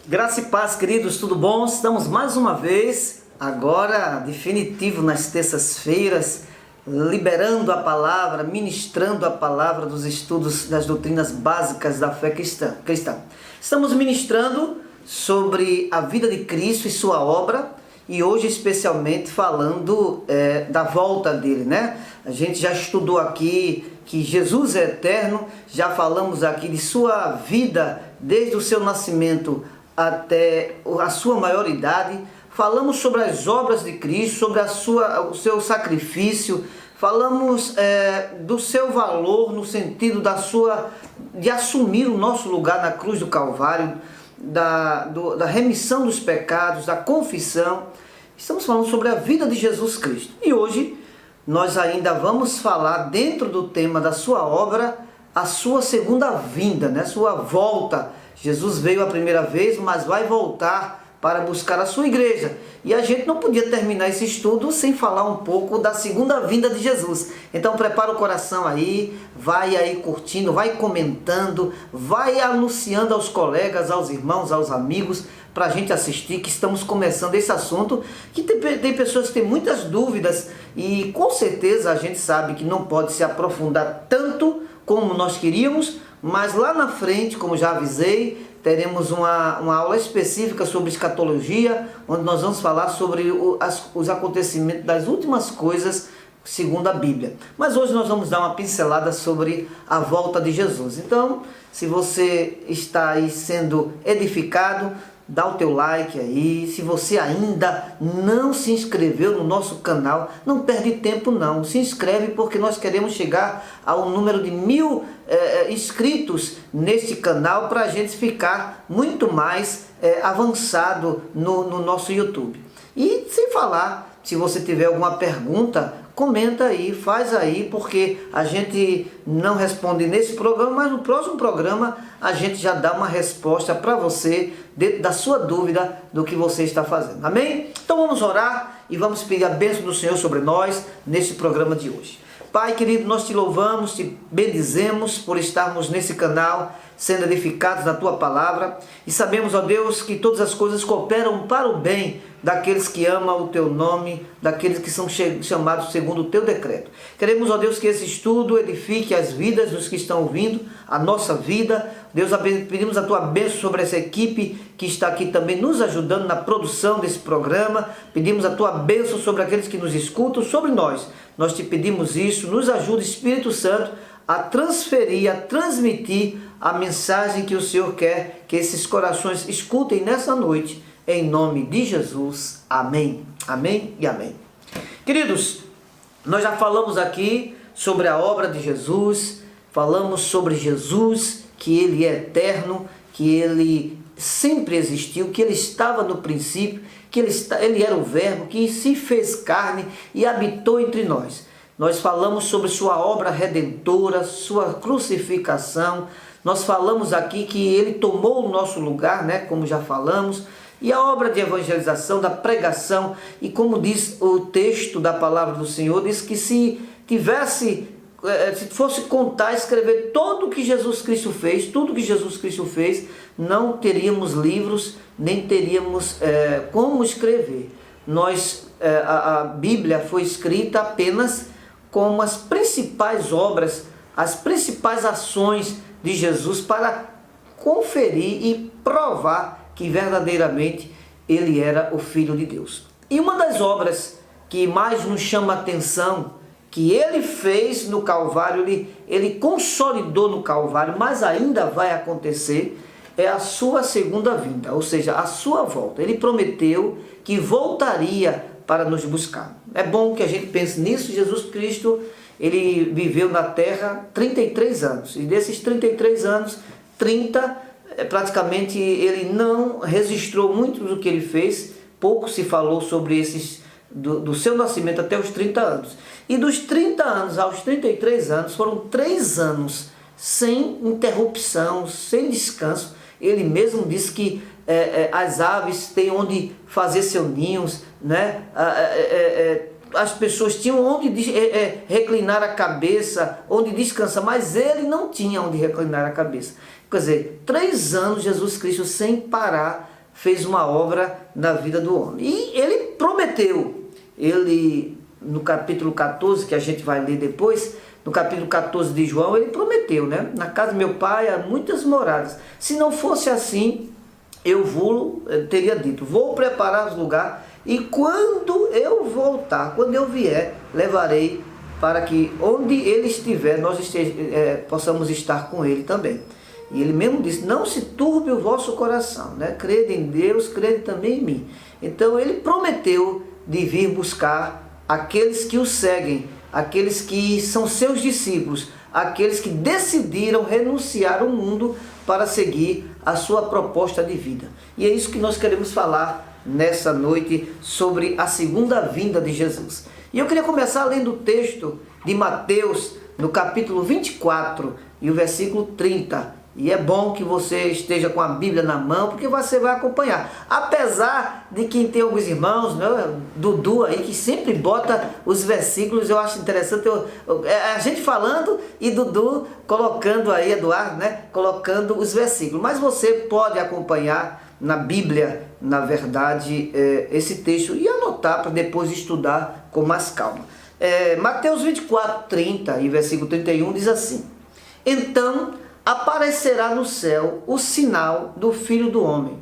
Graça e paz, queridos, tudo bom? Estamos mais uma vez, agora definitivo nas terças-feiras, liberando a palavra, ministrando a palavra dos estudos das doutrinas básicas da fé cristã. Estamos ministrando sobre a vida de Cristo e sua obra, e hoje especialmente falando da volta dele, né? A gente já estudou aqui que Jesus é eterno, já falamos aqui de sua vida desde o seu nascimento até a sua maioridade, falamos sobre as obras de Cristo, sobre o seu sacrifício, falamos do seu valor no sentido de assumir o nosso lugar na cruz do Calvário, da remissão dos pecados, da confissão. Estamos falando sobre a vida de Jesus Cristo. E hoje nós ainda vamos falar dentro do tema da sua obra, a sua segunda vinda, né? Sua volta. Jesus veio a primeira vez, mas vai voltar para buscar a sua igreja. E a gente não podia terminar esse estudo sem falar um pouco da segunda vinda de Jesus. Então prepara o coração aí, vai aí curtindo, vai comentando, vai anunciando aos colegas, aos irmãos, aos amigos, para a gente assistir, que estamos começando esse assunto, que tem pessoas que têm muitas dúvidas e com certeza a gente sabe que não pode se aprofundar tanto como nós queríamos, mas lá na frente, como já avisei, teremos uma aula específica sobre escatologia, onde nós vamos falar sobre os acontecimentos das últimas coisas segundo a Bíblia. Mas hoje nós vamos dar uma pincelada sobre a volta de Jesus. Então, se você está aí sendo edificado, dá o teu like aí. Se você ainda não se inscreveu no nosso canal, não perde tempo não, se inscreve, porque nós queremos chegar ao número de 1000 inscritos neste canal, para a gente ficar muito mais avançado no nosso YouTube. E sem falar, se você tiver alguma pergunta, comenta aí, faz aí, porque a gente não responde nesse programa, mas no próximo programa a gente já dá uma resposta para você, dentro da sua dúvida do que você está fazendo. Amém? Então vamos orar e vamos pedir a bênção do Senhor sobre nós nesse programa de hoje. Pai querido, nós te louvamos, te bendizemos por estarmos nesse canal, sendo edificados na Tua Palavra, e sabemos, ó Deus, que todas as coisas cooperam para o bem daqueles que amam o Teu nome, daqueles que são chamados segundo o Teu decreto. Queremos, ó Deus, que esse estudo edifique as vidas dos que estão ouvindo, a nossa vida. Deus, pedimos a Tua bênção sobre essa equipe que está aqui também nos ajudando na produção desse programa. Pedimos a Tua bênção sobre aqueles que nos escutam, sobre nós. Nós te pedimos isso, nos ajuda, Espírito Santo, a transferir, a transmitir a mensagem que o Senhor quer que esses corações escutem nessa noite, em nome de Jesus. Amém, amém e amém. Queridos, nós já falamos aqui sobre a obra de Jesus, falamos sobre Jesus, que Ele é eterno, que Ele sempre existiu, que Ele estava no princípio, que Ele era o Verbo, que se fez carne e habitou entre nós. Nós falamos sobre sua obra redentora, sua crucificação. Nós falamos aqui que Ele tomou o nosso lugar, né, como já falamos, e a obra de evangelização, da pregação, e como diz o texto da palavra do Senhor, diz que se fosse contar, escrever tudo que Jesus Cristo fez, tudo que Jesus Cristo fez, não teríamos livros, nem teríamos como escrever. A Bíblia foi escrita apenas como as principais obras, as principais ações de Jesus para conferir e provar que verdadeiramente Ele era o Filho de Deus. E uma das obras que mais nos chama a atenção, que Ele fez no Calvário, ele consolidou no Calvário, mas ainda vai acontecer, é a sua segunda vinda, ou seja, a sua volta. Ele prometeu que voltaria para nos buscar. É bom que a gente pense nisso. Jesus Cristo, Ele viveu na terra 33 anos, e desses 33 anos, 30 praticamente Ele não registrou muito do que Ele fez. Pouco se falou sobre do seu nascimento até os 30 anos. E dos 30 anos aos 33 anos, foram 3 anos sem interrupção, sem descanso. Ele mesmo disse que as aves têm onde fazer seus ninhos, né? As pessoas tinham onde reclinar a cabeça, onde descansar, mas ele não tinha onde reclinar a cabeça. Quer dizer, 3 anos Jesus Cristo sem parar fez uma obra na vida do homem. E ele prometeu, ele no capítulo 14, que a gente vai ler depois, no capítulo 14 de João, ele prometeu, né? Na casa do meu pai há muitas moradas. Se não fosse assim, eu teria dito, vou preparar os lugares e quando eu voltar, quando eu vier, levarei para que onde ele estiver, nós possamos estar com ele também. E ele mesmo disse, não se turbe o vosso coração, né? Crede em Deus, crede também em mim. Então ele prometeu de vir buscar aqueles que o seguem, aqueles que são seus discípulos, aqueles que decidiram renunciar ao mundo para seguir a sua proposta de vida. E é isso que nós queremos falar nessa noite sobre a segunda vinda de Jesus. E eu queria começar lendo o texto de Mateus, no capítulo 24 e o versículo 30. E é bom que você esteja com a Bíblia na mão, porque você vai acompanhar. Apesar de que tem alguns irmãos, né, Dudu aí, que sempre bota os versículos, eu acho interessante, a gente falando e Dudu colocando aí, Eduardo, né, colocando os versículos. Mas você pode acompanhar na Bíblia, na verdade, esse texto e anotar para depois estudar com mais calma. Mateus 24, 30 e versículo 31 diz assim: então aparecerá no céu o sinal do Filho do Homem.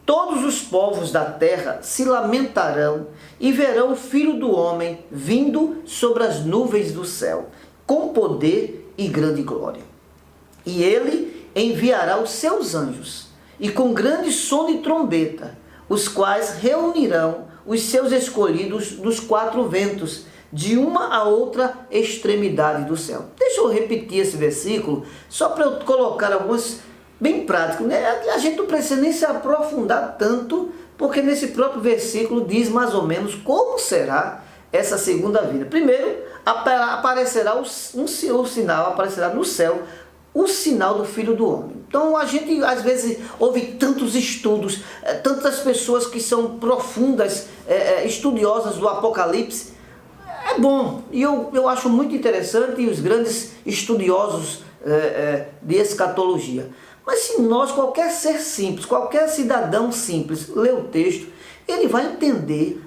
Todos os povos da terra se lamentarão e verão o Filho do Homem vindo sobre as nuvens do céu, com poder e grande glória. E ele enviará os seus anjos, e com grande som de trombeta, os quais reunirão os seus escolhidos dos quatro ventos, de uma a outra extremidade do céu. Deixa eu repetir esse versículo, só para eu colocar alguns bem práticos, né? A gente não precisa nem se aprofundar tanto, porque nesse próprio versículo diz mais ou menos como será essa segunda vinda. Primeiro, aparecerá o sinal, aparecerá no céu o sinal do Filho do Homem. Então a gente às vezes ouve tantos estudos, tantas pessoas que são profundas, estudiosas do Apocalipse. É bom, e eu acho muito interessante, e os grandes estudiosos de escatologia. Mas se nós, qualquer ser simples, qualquer cidadão simples, ler o texto, ele vai entender,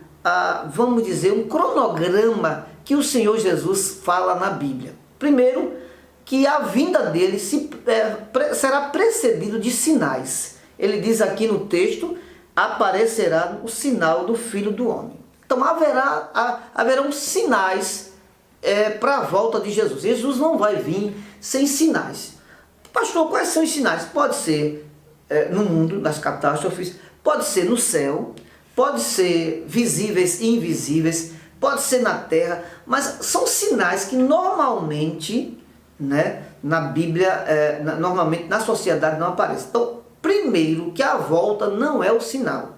vamos dizer, um cronograma que o Senhor Jesus fala na Bíblia. Primeiro, que a vinda dele será precedido de sinais. Ele diz aqui no texto, aparecerá o sinal do Filho do Homem. Então haverão sinais para a volta de Jesus. Jesus não vai vir sem sinais. Pastor, quais são os sinais? Pode ser no mundo das catástrofes, pode ser no céu, pode ser visíveis e invisíveis, pode ser na terra, mas são sinais que normalmente, né, na Bíblia, normalmente na sociedade não aparecem. Então, primeiro, que a volta não é o sinal.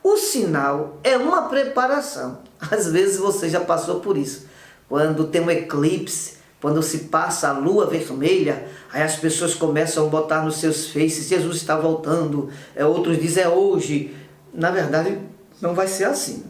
O sinal é uma preparação. Às vezes você já passou por isso. Quando tem um eclipse, quando se passa a lua vermelha, aí as pessoas começam a botar nos seus faces, Jesus está voltando, outros dizem hoje. Na verdade, não vai ser assim.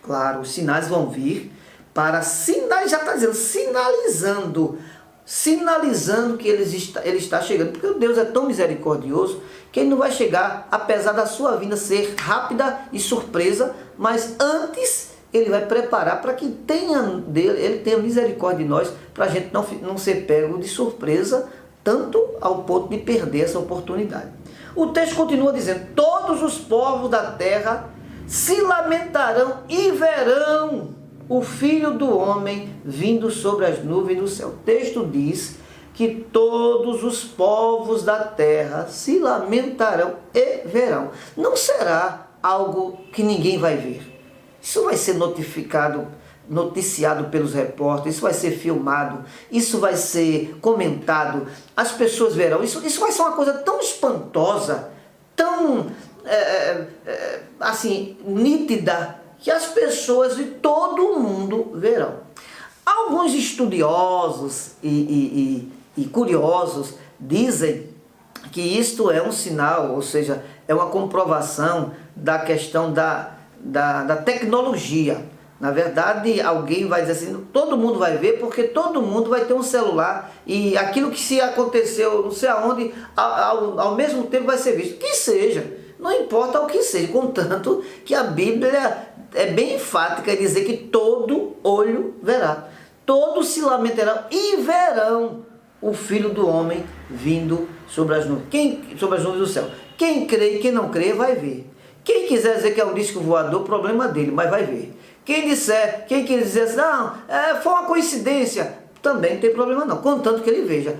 Claro, os sinais vão vir para sinais, já está dizendo, sinalizando que ele está chegando, porque o Deus é tão misericordioso que ele não vai chegar, apesar da sua vinda ser rápida e surpresa, mas antes ele vai preparar para que ele tenha misericórdia de nós, para a gente não ser pego de surpresa, tanto ao ponto de perder essa oportunidade. O texto continua dizendo, todos os povos da terra se lamentarão e verão o Filho do Homem vindo sobre as nuvens do céu. O texto diz que todos os povos da terra se lamentarão e verão. Não será algo que ninguém vai ver. Isso vai ser noticiado pelos repórteres, isso vai ser filmado, isso vai ser comentado, as pessoas verão. Isso vai ser uma coisa tão espantosa, tão assim, nítida, que as pessoas de todo o mundo verão. Alguns estudiosos e curiosos dizem que isto é um sinal, ou seja, é uma comprovação da questão da tecnologia. Na verdade, alguém vai dizer assim, todo mundo vai ver, porque todo mundo vai ter um celular, e aquilo que se aconteceu não sei aonde, ao mesmo tempo vai ser visto. Que seja, não importa o que seja, contanto que a Bíblia é bem enfática em dizer que todo olho verá, todos se lamentarão e verão o Filho do Homem vindo sobre as nuvens, sobre as nuvens do céu. Quem crê e quem não crê vai ver. Quem quiser dizer que é um disco voador, problema dele, mas vai ver. Quem quer dizer assim, não, foi uma coincidência, também não tem problema não, contanto que ele veja.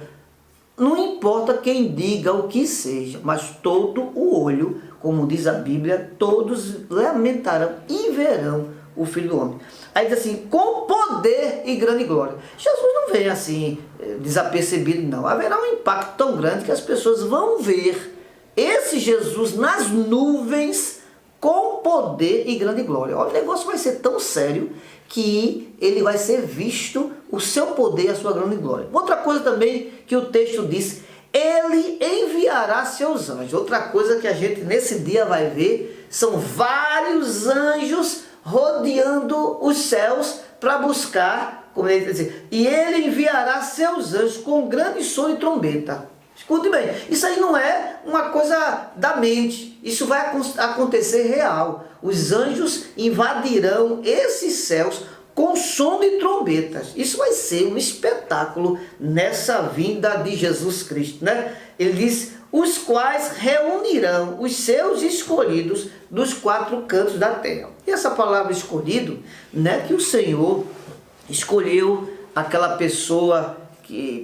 Não importa quem diga o que seja, mas todo o olho, como diz a Bíblia, todos lamentarão e verão o Filho do Homem. Aí diz assim, com poder e grande glória. Jesus não vem assim, desapercebido, não. Haverá um impacto tão grande que as pessoas vão ver esse Jesus nas nuvens com poder e grande glória. Olha, o negócio vai ser tão sério que ele vai ser visto, o seu poder e a sua grande glória. Outra coisa também que o texto diz, ele enviará seus anjos. Outra coisa que a gente nesse dia vai ver, são vários anjos rodeando os céus para buscar, como ele diz, e ele enviará seus anjos com grande som e trombeta. Escute bem, isso aí não é uma coisa da mente, isso vai acontecer real. Os anjos invadirão esses céus com som de trombetas. Isso vai ser um espetáculo nessa vinda de Jesus Cristo, né? Ele diz, os quais reunirão os seus escolhidos dos quatro cantos da terra. E essa palavra escolhido, né, que o Senhor escolheu aquela pessoa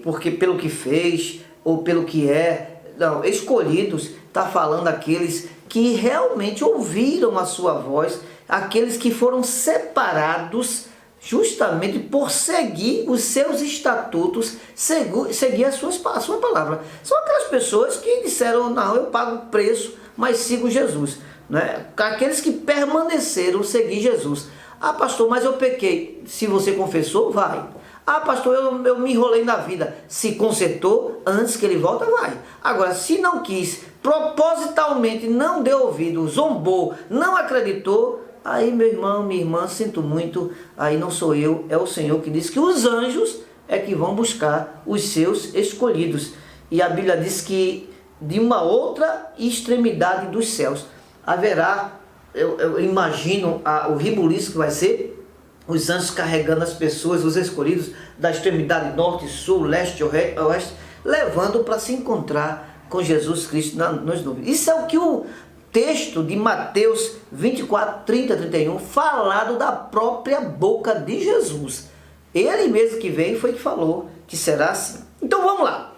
porque pelo que fez ou pelo que é. Não, escolhidos está falando aqueles que realmente ouviram a sua voz, aqueles que foram separados justamente por seguir os seus estatutos, seguir a sua palavra. São aquelas pessoas que disseram, não, eu pago o preço, mas sigo Jesus. Né? Aqueles que permaneceram seguir Jesus. Ah, pastor, mas eu pequei. Se você confessou, vai. Ah, pastor, eu me enrolei na vida. Se consertou, antes que ele volte, vai. Agora, se não quis, propositalmente não deu ouvido, zombou, não acreditou, aí, meu irmão, minha irmã, sinto muito, aí não sou eu, é o Senhor que diz que os anjos é que vão buscar os seus escolhidos. E a Bíblia diz que de uma outra extremidade dos céus haverá, eu imagino o ribuliço que vai ser, os anjos carregando as pessoas, os escolhidos da extremidade norte, sul, leste, oeste, levando para se encontrar com Jesus Cristo nas nuvens. Isso é o que o texto de Mateus 24, 30, 31, falado da própria boca de Jesus. Ele mesmo que veio foi que falou que será assim. Então vamos lá.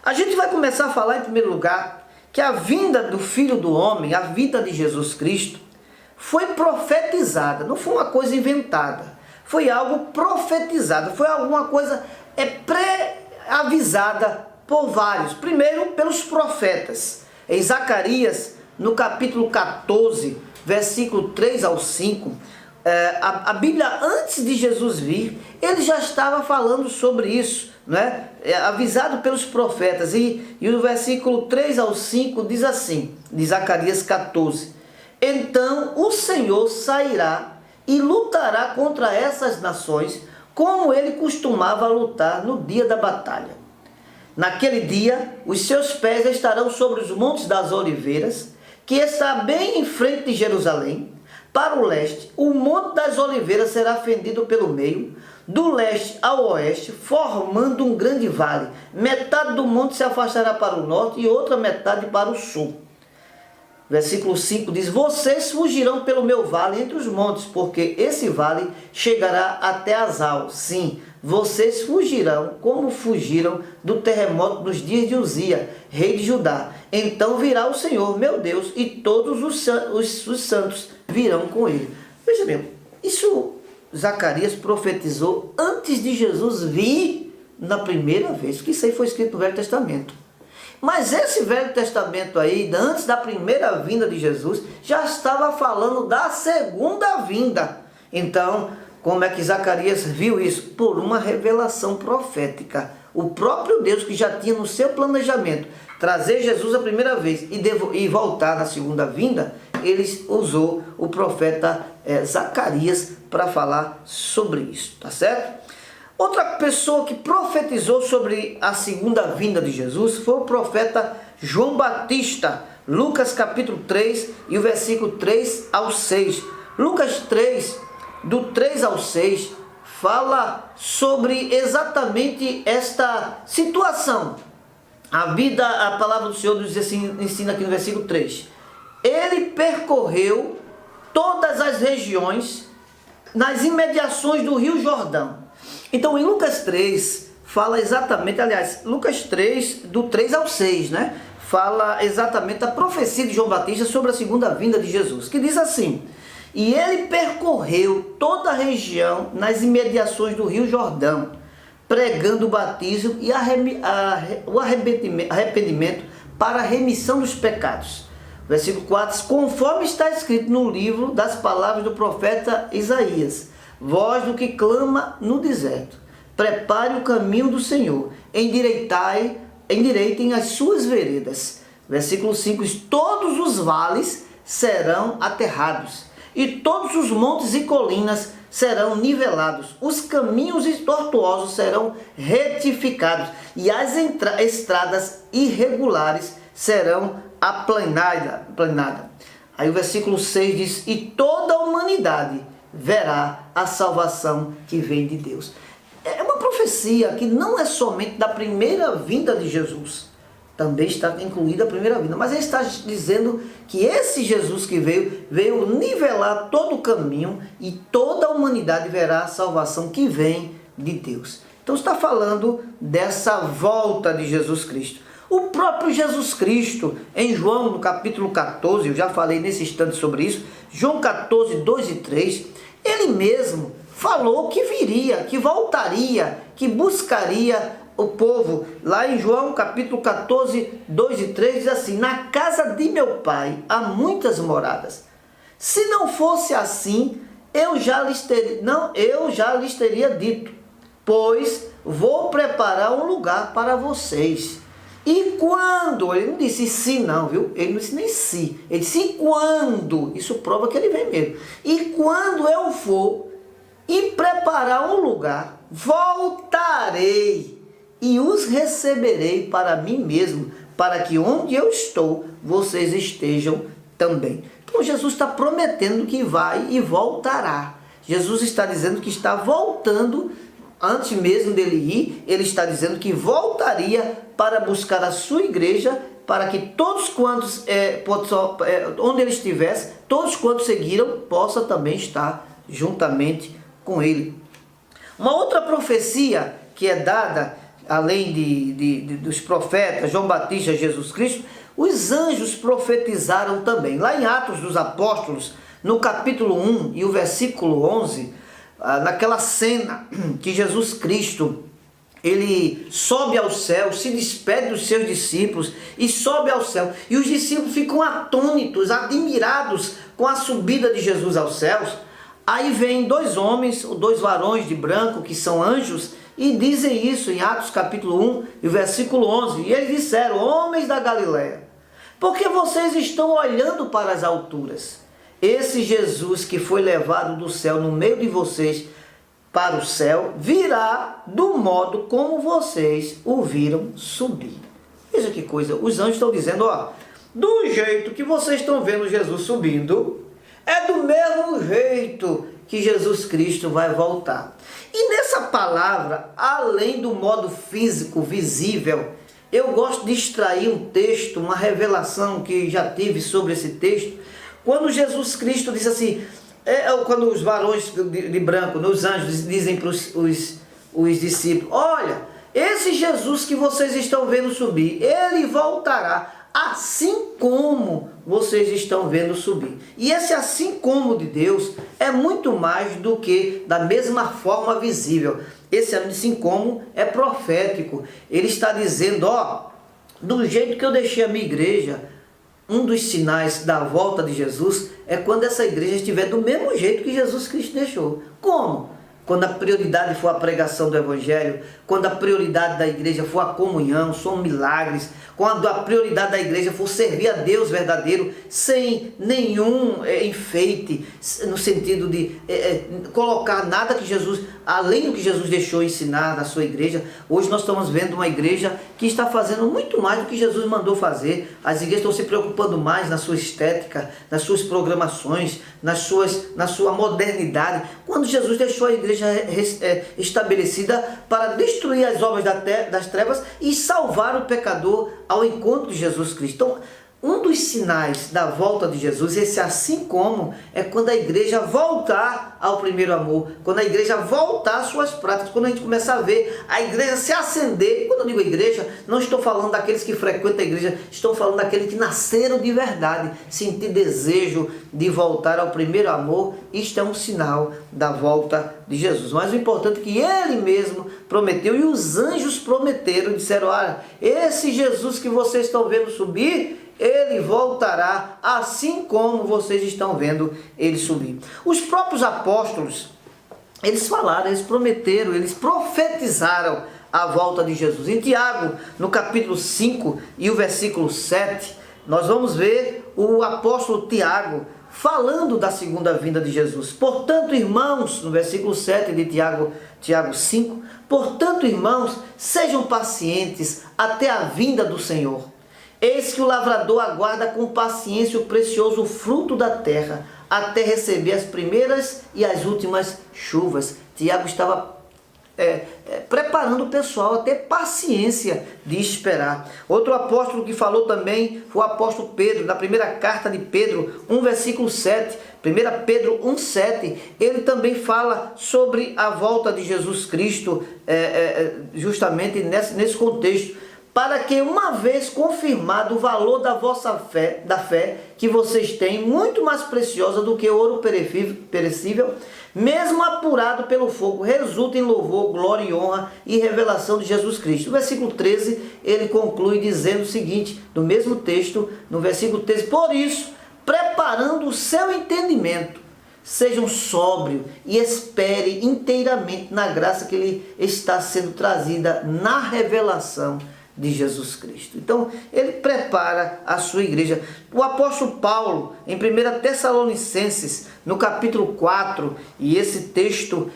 A gente vai começar a falar em primeiro lugar que a vinda do Filho do Homem, a vinda de Jesus Cristo, foi profetizada, não foi uma coisa inventada, foi algo profetizado, foi alguma coisa pré-avisada por vários. Primeiro, pelos profetas. Em Zacarias, no capítulo 14, versículo 3 ao 5, a Bíblia, antes de Jesus vir, ele já estava falando sobre isso, né? Avisado pelos profetas. E o versículo 3 ao 5 diz assim, de Zacarias 14, então o Senhor sairá e lutará contra essas nações, como ele costumava lutar no dia da batalha. Naquele dia, os seus pés estarão sobre os montes das oliveiras, que está bem em frente de Jerusalém. Para o leste, o monte das oliveiras será fendido pelo meio, do leste ao oeste, formando um grande vale. Metade do monte se afastará para o norte e outra metade para o sul. Versículo 5 diz, vocês fugirão pelo meu vale entre os montes, porque esse vale chegará até Azal. Sim, vocês fugirão como fugiram do terremoto dos dias de Uzia, rei de Judá. Então virá o Senhor, meu Deus, e todos os santos virão com ele. Veja bem, isso Zacarias profetizou antes de Jesus vir na primeira vez, porque isso aí foi escrito no Velho Testamento. Mas esse Velho Testamento aí, antes da primeira vinda de Jesus, já estava falando da segunda vinda. Então, como é que Zacarias viu isso? Por uma revelação profética. O próprio Deus, que já tinha no seu planejamento trazer Jesus a primeira vez e voltar na segunda vinda, ele usou o profeta Zacarias para falar sobre isso, tá certo? Outra pessoa que profetizou sobre a segunda vinda de Jesus foi o profeta João Batista, Lucas capítulo 3 e o versículo 3 ao 6. Lucas 3, do 3 ao 6, fala sobre exatamente esta situação. A palavra do Senhor nos ensina aqui no versículo 3. Ele percorreu todas as regiões nas imediações do Rio Jordão. Então em Lucas 3 fala exatamente, aliás, Lucas 3 do 3 ao 6, né? Fala exatamente a profecia de João Batista sobre a segunda vinda de Jesus, que diz assim: e ele percorreu toda a região nas imediações do Rio Jordão, pregando o batismo e o arrependimento para a remissão dos pecados. Versículo 4, conforme está escrito no livro das palavras do profeta Isaías: voz do que clama no deserto, prepare o caminho do Senhor, endireitem as suas veredas. Versículo 5, todos os vales serão aterrados, e todos os montes e colinas serão nivelados, os caminhos tortuosos serão retificados, e as estradas irregulares serão aplanadas. Aí o versículo 6 diz: e toda a humanidade verá a salvação que vem de Deus. É uma profecia que não é somente da primeira vinda de Jesus, também está incluída a primeira vinda, mas ele está dizendo que esse Jesus que veio nivelar todo o caminho, e toda a humanidade verá a salvação que vem de Deus. Então está falando dessa volta de Jesus Cristo. O próprio Jesus Cristo, em João no capítulo 14, eu já falei nesse instante sobre isso, João 14, 2 e 3, ele mesmo falou que viria, que voltaria, que buscaria o povo. Lá em João capítulo 14, 2 e 3 diz assim: na casa de meu pai há muitas moradas. Se não fosse assim, eu já lhes teria dito, pois vou preparar um lugar para vocês. E quando, ele não disse se não, viu? Ele não disse nem se, ele disse e quando, isso prova que ele vem mesmo. E quando eu for e preparar um lugar, voltarei e os receberei para mim mesmo, para que onde eu estou, vocês estejam também. Então Jesus está prometendo que vai e voltará. Jesus está dizendo que está voltando. Antes mesmo dele ir, ele está dizendo que voltaria para buscar a sua igreja, para que todos quantos, onde ele estivesse, todos quantos seguiram, possa também estar juntamente com ele. Uma outra profecia que é dada, além dos profetas, João Batista e Jesus Cristo, os anjos profetizaram também. Lá em Atos dos Apóstolos, no capítulo 1 e o versículo 11, naquela cena que Jesus Cristo, ele sobe ao céu, se despede dos seus discípulos e sobe ao céu, e os discípulos ficam atônitos, admirados com a subida de Jesus aos céus. Aí vem dois homens, dois varões de branco, que são anjos, e dizem isso em Atos capítulo 1 e versículo 11, e eles disseram: homens da Galileia, por que vocês estão olhando para as alturas? Esse Jesus que foi levado do céu no meio de vocês para o céu, virá do modo como vocês o viram subir. Veja que coisa, os anjos estão dizendo, do jeito que vocês estão vendo Jesus subindo, é do mesmo jeito que Jesus Cristo vai voltar. E nessa palavra, além do modo físico, visível, eu gosto de extrair um texto, uma revelação que já tive sobre esse texto, quando Jesus Cristo disse assim, quando os varões de branco, os anjos, dizem para os discípulos: olha, esse Jesus que vocês estão vendo subir, ele voltará, assim como vocês estão vendo subir. E esse assim como de Deus é muito mais do que da mesma forma visível. Esse assim como é profético. Ele está dizendo, do jeito que eu deixei a minha igreja, um dos sinais da volta de Jesus é quando essa igreja estiver do mesmo jeito que Jesus Cristo deixou. Como? Quando a prioridade for a pregação do Evangelho, quando a prioridade da igreja for a comunhão, são milagres, quando a prioridade da igreja for servir a Deus verdadeiro, sem nenhum enfeite, no sentido de colocar nada que Jesus além do que Jesus deixou ensinar na sua igreja, hoje nós estamos vendo uma igreja que está fazendo muito mais do que Jesus mandou fazer. As igrejas estão se preocupando mais na sua estética, nas suas programações, na sua modernidade, quando Jesus deixou a igreja estabelecida para destruir as obras das trevas e salvar o pecador ao encontro de Jesus Cristo. Então, um dos sinais da volta de Jesus, esse assim como, é quando a igreja voltar ao primeiro amor, quando a igreja voltar às suas práticas, quando a gente começar a ver a igreja se acender. Quando eu digo igreja, não estou falando daqueles que frequentam a igreja, estou falando daqueles que nasceram de verdade, sentir desejo de voltar ao primeiro amor. Isto é um sinal da volta de Jesus. Mas o importante é que ele mesmo prometeu, e os anjos prometeram, disseram: olha, esse Jesus que vocês estão vendo subir, ele voltará assim como vocês estão vendo ele subir. Os próprios apóstolos, eles falaram, eles prometeram, eles profetizaram a volta de Jesus. Em Tiago, no capítulo 5 e o versículo 7, nós vamos ver o apóstolo Tiago falando da segunda vinda de Jesus. Portanto, irmãos, no versículo 7 de Tiago 5, portanto, irmãos, sejam pacientes até a vinda do Senhor. Eis que o lavrador aguarda com paciência o precioso fruto da terra, até receber as primeiras e as últimas chuvas. Tiago estava preparando o pessoal a ter paciência de esperar. Outro apóstolo que falou também foi o apóstolo Pedro, na primeira carta de Pedro, 1 versículo 7, 1 Pedro 1,7, ele também fala sobre a volta de Jesus Cristo, justamente nesse contexto, para que, uma vez confirmado o valor da vossa fé, da fé que vocês têm, muito mais preciosa do que ouro perecível, mesmo apurado pelo fogo, resulte em louvor, glória e honra e revelação de Jesus Cristo. No versículo 13, ele conclui dizendo o seguinte, no mesmo texto, no versículo 13, por isso, preparando o seu entendimento, sejam sóbrios e espere inteiramente na graça que lhe está sendo trazida na revelação de Jesus Cristo. Então, ele prepara a sua igreja. O apóstolo Paulo, em 1 Tessalonicenses, no capítulo 4, e esse texto,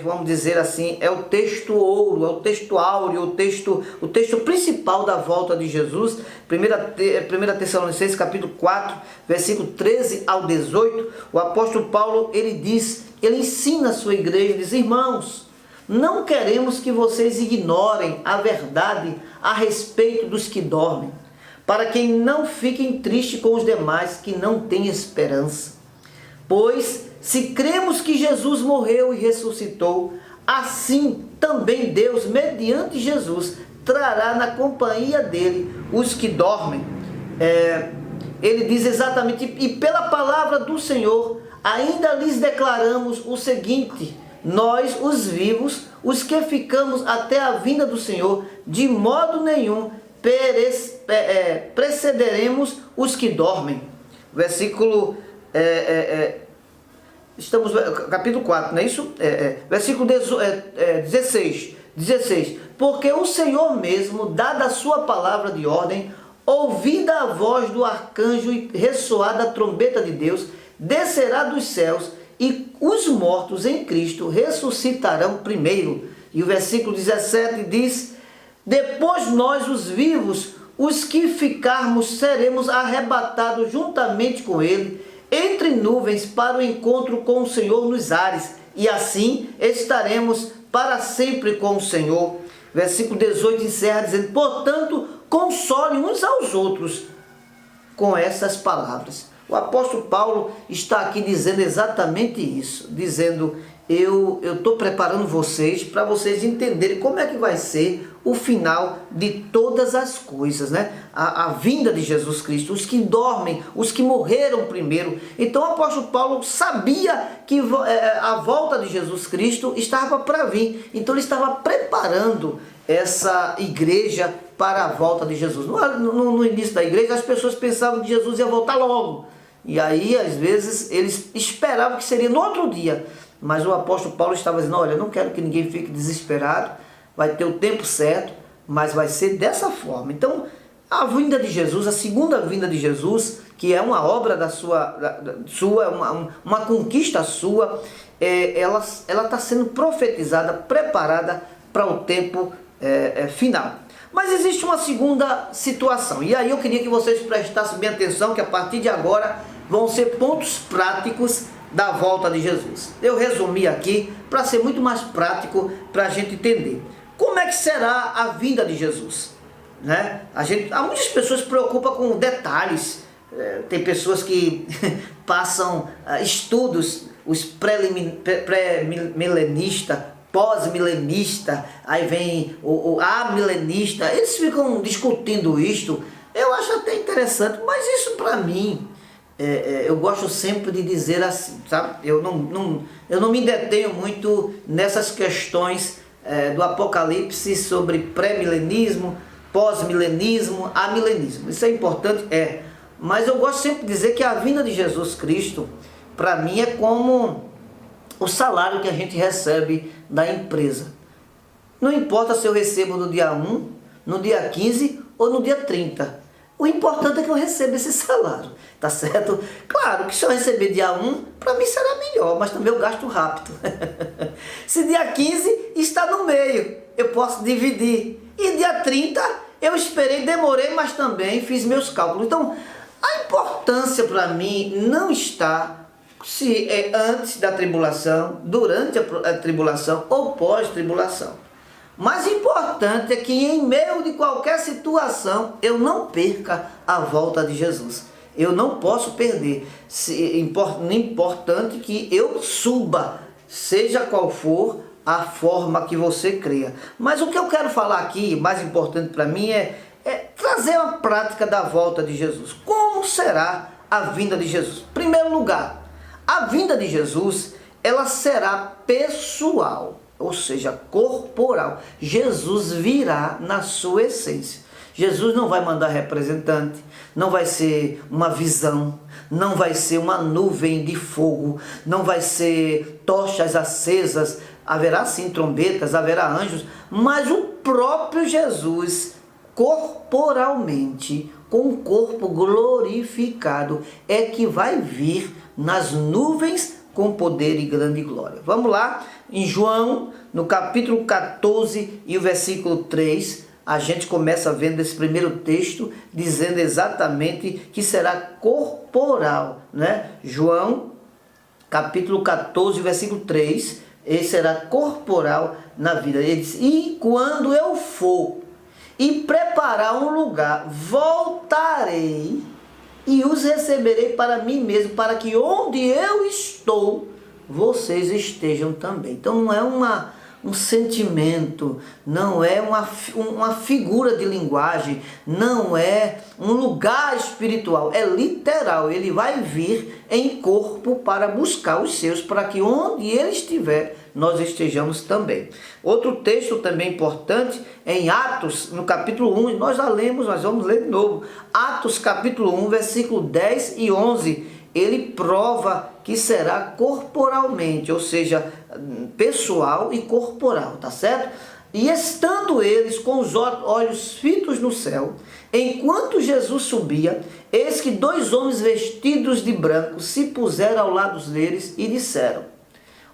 vamos dizer assim, é o texto ouro, é o texto áureo, o texto principal da volta de Jesus. 1 Tessalonicenses, capítulo 4, versículo 13 ao 18, o apóstolo Paulo, ele ensina a sua igreja, diz: irmãos, não queremos que vocês ignorem a verdade a respeito dos que dormem, para que não fiquem tristes com os demais que não têm esperança. Pois, se cremos que Jesus morreu e ressuscitou, assim também Deus, mediante Jesus, trará na companhia dele os que dormem. Ele diz exatamente: e pela palavra do Senhor, ainda lhes declaramos o seguinte: nós, os vivos, os que ficamos até a vinda do Senhor, de modo nenhum precederemos os que dormem. Versículo, capítulo 4, não é isso? Versículo 16. Porque o Senhor mesmo, dada a sua palavra de ordem, ouvida a voz do arcanjo e ressoada a trombeta de Deus, descerá dos céus, e os mortos em Cristo ressuscitarão primeiro. E o versículo 17 diz: depois nós, os vivos, os que ficarmos, seremos arrebatados juntamente com ele, entre nuvens, para o encontro com o Senhor nos ares, e assim estaremos para sempre com o Senhor. Versículo 18 encerra dizendo: portanto, console uns aos outros com essas palavras. O apóstolo Paulo está aqui dizendo exatamente isso, dizendo: eu estou preparando vocês para vocês entenderem como é que vai ser o final de todas as coisas, né? A vinda de Jesus Cristo, os que dormem, os que morreram primeiro. Então o apóstolo Paulo sabia que a volta de Jesus Cristo estava para vir, então ele estava preparando essa igreja para a volta de Jesus. No início da igreja, as pessoas pensavam que Jesus ia voltar logo. E aí, às vezes, eles esperavam que seria no outro dia. Mas o apóstolo Paulo estava dizendo: olha, eu não quero que ninguém fique desesperado. Vai ter o tempo certo, mas vai ser dessa forma. Então, a vinda de Jesus, a segunda vinda de Jesus, que é uma obra uma conquista sua, ela está sendo profetizada, preparada para o tempo final. Mas existe uma segunda situação, e aí eu queria que vocês prestassem bem atenção, que a partir de agora vão ser pontos práticos da volta de Jesus. Eu resumi aqui para ser muito mais prático para a gente entender. Como é que será a vinda de Jesus? Né? Há muitas pessoas que se preocupam com detalhes. Tem pessoas que passam estudos, os pré-milenista, pós-milenista, aí vem o amilenista, eles ficam discutindo isto. Eu acho até interessante, mas isso para mim, eu gosto sempre de dizer assim, sabe? Eu não me detenho muito nessas questões do Apocalipse sobre pré-milenismo, pós-milenismo, amilenismo. Isso é importante, mas eu gosto sempre de dizer que a vinda de Jesus Cristo, para mim, é como o salário que a gente recebe da empresa. Não importa se eu recebo no dia 1, no dia 15 ou no dia 30. O importante é que eu receba esse salário, tá certo? Claro que se eu receber dia 1, para mim será melhor, mas também eu gasto rápido. Se dia 15 está no meio, eu posso dividir. E dia 30 eu esperei, demorei, mas também fiz meus cálculos. Então, a importância para mim não está se é antes da tribulação, durante a tribulação ou pós-tribulação. Mais importante é que em meio de qualquer situação eu não perca a volta de Jesus. Eu não posso perder. Importante que eu suba, seja qual for a forma que você cria. Mas o que eu quero falar aqui, mais importante para mim, é trazer uma prática da volta de Jesus. Como será a vinda de Jesus? Em primeiro lugar, a vinda de Jesus, ela será pessoal, ou seja, corporal. Jesus virá na sua essência. Jesus não vai mandar representante, não vai ser uma visão, não vai ser uma nuvem de fogo, não vai ser tochas acesas, haverá sim trombetas, haverá anjos, mas o próprio Jesus, corporalmente, com o corpo glorificado, é que vai vir nas nuvens com poder e grande glória. Vamos lá, em João, no capítulo 14 e o versículo 3, a gente começa vendo esse primeiro texto, dizendo exatamente que será corporal, né? João, capítulo 14, versículo 3, ele será corporal na vida. Ele diz, e quando eu for e preparar um lugar, voltarei e os receberei para mim mesmo, para que onde eu estou, vocês estejam também. Então não é um sentimento, não é uma figura de linguagem, não é um lugar espiritual, é literal. Ele vai vir em corpo para buscar os seus, para que onde ele estiver, nós estejamos também. Outro texto também importante é em Atos, no capítulo 1, nós já lemos, nós vamos ler de novo. Atos capítulo 1, versículo 10 e 11, ele prova que será corporalmente, ou seja, pessoal e corporal, tá certo? E estando eles com os olhos fitos no céu, enquanto Jesus subia, eis que 2 homens vestidos de branco se puseram ao lado deles e disseram,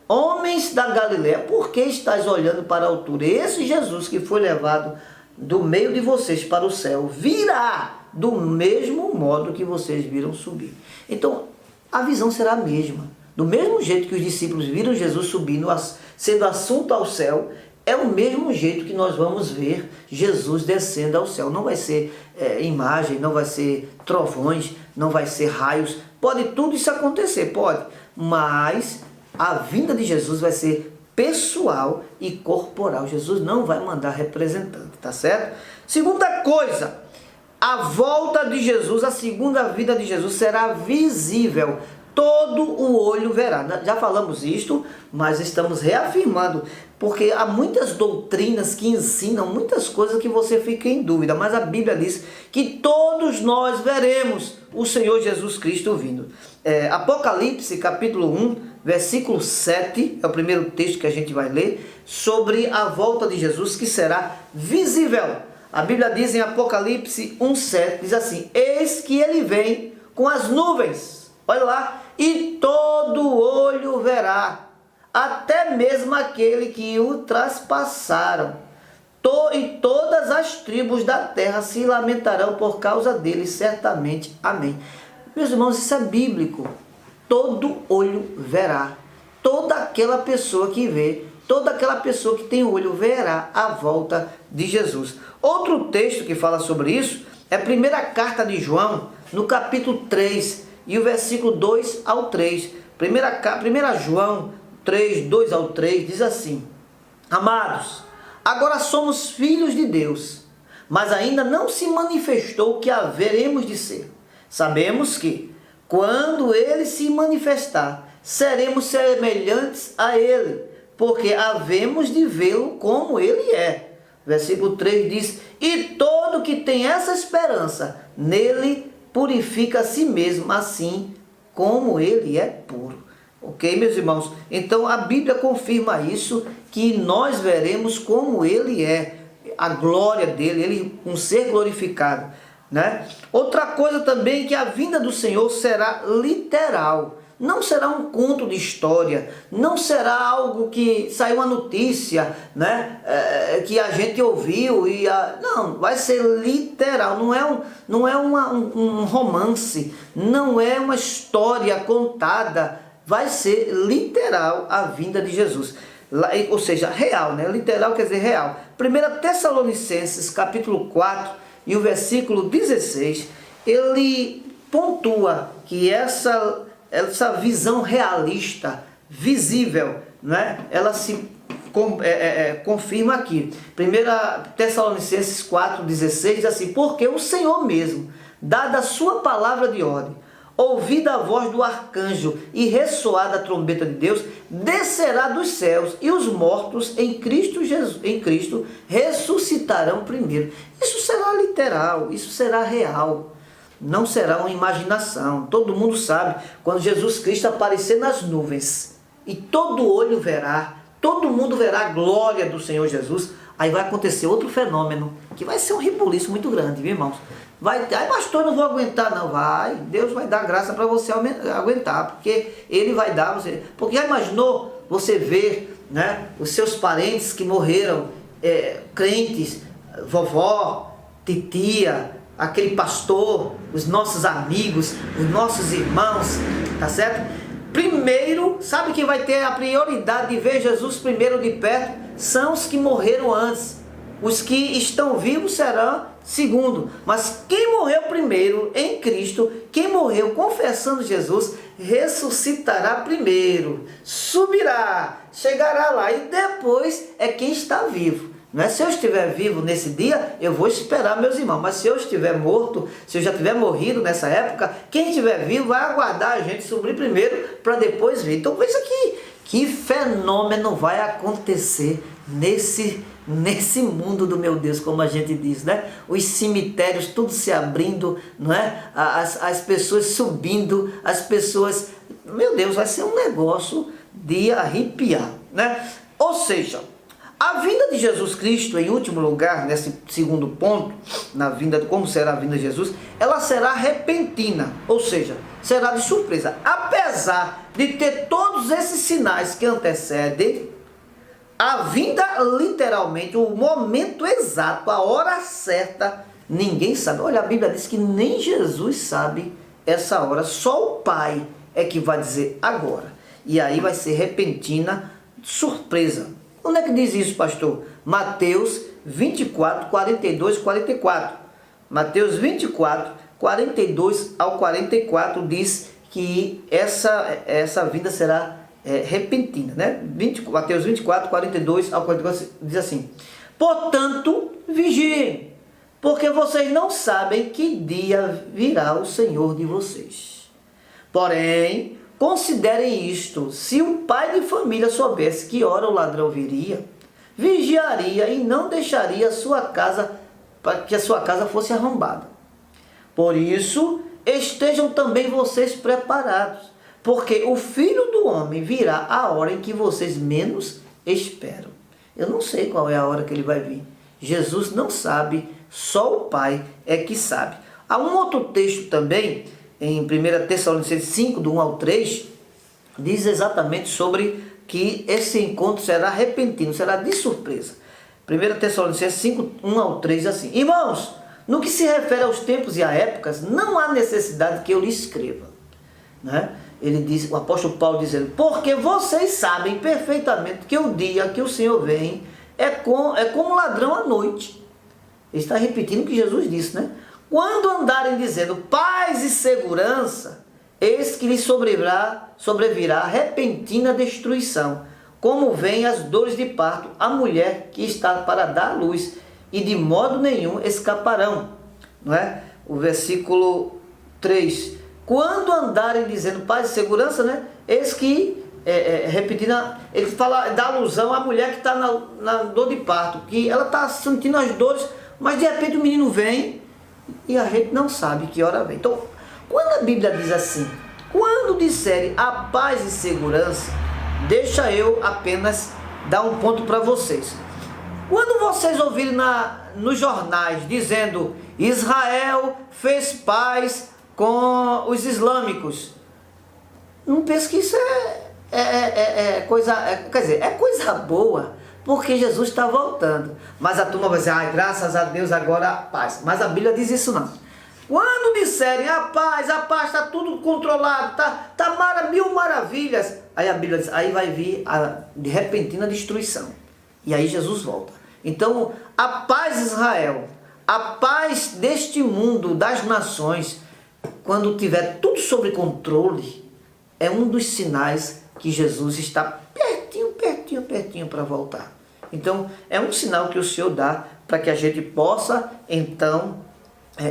homens da Galileia, por que estáis olhando para a altura? Esse Jesus que foi levado do meio de vocês para o céu, virá do mesmo modo que vocês viram subir. Então, a visão será a mesma. Do mesmo jeito que os discípulos viram Jesus subindo, sendo assunto ao céu, é o mesmo jeito que nós vamos ver Jesus descendo ao céu. Não vai ser imagem, não vai ser trovões, não vai ser raios. Pode tudo isso acontecer, pode. Mas a vinda de Jesus vai ser pessoal e corporal. Jesus não vai mandar representante, tá certo? Segunda coisa, a volta de Jesus, a segunda vinda de Jesus será visível. Todo o olho verá. Já falamos isto, mas estamos reafirmando, porque há muitas doutrinas que ensinam muitas coisas que você fica em dúvida, mas a Bíblia diz que todos nós veremos o Senhor Jesus Cristo vindo. Apocalipse capítulo 1, versículo 7, é o primeiro texto que a gente vai ler, sobre a volta de Jesus que será visível. A Bíblia diz em Apocalipse 1,7, diz assim, eis que ele vem com as nuvens, olha lá, e todo olho verá, até mesmo aquele que o traspassaram. E todas as tribos da terra se lamentarão por causa dele, certamente. Amém. Meus irmãos, isso é bíblico. Todo olho verá. Toda aquela pessoa que vê, toda aquela pessoa que tem olho verá a volta de Jesus. Outro texto que fala sobre isso é a primeira carta de João, no capítulo 3, e o versículo 2 ao 3. 1 João 3, 2 ao 3, diz assim: Amados, agora somos filhos de Deus, mas ainda não se manifestou o que haveremos de ser. Sabemos que, quando ele se manifestar, seremos semelhantes a ele, porque havemos de vê-lo como ele é. Versículo 3 diz: E todo que tem essa esperança, nele purifica a si mesmo, assim como ele é puro. Ok, meus irmãos? Então a Bíblia confirma isso, que nós veremos como ele é, a glória dele, ele um ser glorificado, né? Outra coisa também, que a vinda do Senhor será literal. Não será um conto de história, não será algo que saiu uma notícia, né? Que a gente ouviu não, vai ser literal. Não é um romance, não é uma história contada, vai ser literal a vinda de Jesus. Ou seja, real, né? Literal quer dizer real. 1 Tessalonicenses capítulo 4 e o versículo 16, ele pontua que essa visão realista, visível, né? Ela se confirma aqui. 1 Tessalonicenses 4,16 diz assim: Porque o Senhor mesmo, dada a sua palavra de ordem, ouvida a voz do arcanjo e ressoada a trombeta de Deus, descerá dos céus, e os mortos em Cristo Jesus, em Cristo, ressuscitarão primeiro. Isso será literal, isso será real. Não será uma imaginação. Todo mundo sabe, quando Jesus Cristo aparecer nas nuvens, e todo olho verá, todo mundo verá a glória do Senhor Jesus, aí vai acontecer outro fenômeno, que vai ser um rebuliço muito grande, viu, irmãos? Pastor, não vou aguentar, não. Vai, Deus vai dar graça para você aguentar, porque Ele vai dar você. Porque já imaginou você ver, né, os seus parentes que morreram, crentes, vovó, titia, aquele pastor, os nossos amigos, os nossos irmãos, tá certo? Primeiro, sabe quem vai ter a prioridade de ver Jesus primeiro de perto? São os que morreram antes. Os que estão vivos serão segundo. Mas quem morreu primeiro em Cristo, quem morreu confessando Jesus, ressuscitará primeiro, subirá, chegará lá, e depois é quem está vivo. Não é? Se eu estiver vivo nesse dia, eu vou esperar meus irmãos. Mas se eu estiver morto, se eu já tiver morrido nessa época, quem estiver vivo vai aguardar a gente subir primeiro para depois ver. Então veja aqui, que fenômeno vai acontecer nesse mundo do meu Deus, como a gente diz, né? Os cemitérios tudo se abrindo, não é? As pessoas subindo, as pessoas... Meu Deus, vai ser um negócio de arrepiar, né? Ou seja, a vinda de Jesus Cristo, em último lugar, nesse segundo ponto, como será a vinda de Jesus, ela será repentina, ou seja, será de surpresa. Apesar de ter todos esses sinais que antecedem, a vinda, literalmente, o momento exato, a hora certa, ninguém sabe. Olha, a Bíblia diz que nem Jesus sabe essa hora, só o Pai é que vai dizer agora. E aí vai ser repentina, surpresa. Onde é que diz isso, pastor? Mateus 24, 42, 44. Mateus 24, 42 ao 44 diz que essa vinda será repentina, né? Mateus 24, 42 ao 44 diz assim: Portanto, vigiem, porque vocês não sabem que dia virá o Senhor de vocês. Porém, considerem isto: se um pai de família soubesse que hora o ladrão viria, vigiaria e não deixaria que a sua casa fosse arrombada. Por isso, estejam também vocês preparados, porque o Filho do Homem virá a hora em que vocês menos esperam. Eu não sei qual é a hora que ele vai vir. Jesus não sabe, só o Pai é que sabe. Há um outro texto também, em 1 Tessalonicenses 5, do 1 ao 3, diz exatamente sobre que esse encontro será repentino, será de surpresa. 1 Tessalonicenses 5, 1 ao 3, assim: irmãos, no que se refere aos tempos e a épocas, não há necessidade que eu lhe escreva. Né? Ele diz, o apóstolo Paulo dizendo, porque vocês sabem perfeitamente que o dia que o Senhor vem é como ladrão à noite. Ele está repetindo o que Jesus disse, né? Quando andarem dizendo paz e segurança, eis que lhes sobrevirá repentina destruição, como vêm as dores de parto à mulher que está para dar à luz, e de modo nenhum escaparão. Não é? O versículo 3. Quando andarem dizendo paz e segurança, né? Eis que, repetindo, ele fala, dá alusão à mulher que está na dor de parto, que ela está sentindo as dores, mas de repente o menino vem e a gente não sabe que hora vem. Então, quando a Bíblia diz assim, quando disserem a paz e segurança, deixa eu apenas dar um ponto para vocês. Quando vocês ouvirem nos jornais dizendo Israel fez paz com os islâmicos, não pense que isso é coisa boa, porque Jesus está voltando. Mas a turma vai dizer, graças a Deus agora a paz. Mas a Bíblia diz isso não. Quando disserem a paz está tudo controlado, tá mil maravilhas, aí a Bíblia diz, aí vai vir a de repentina destruição. E aí Jesus volta. Então, a paz de Israel, a paz deste mundo, das nações, quando tiver tudo sob controle, é um dos sinais que Jesus está pertinho para voltar. Então, é um sinal que o Senhor dá para que a gente possa, então,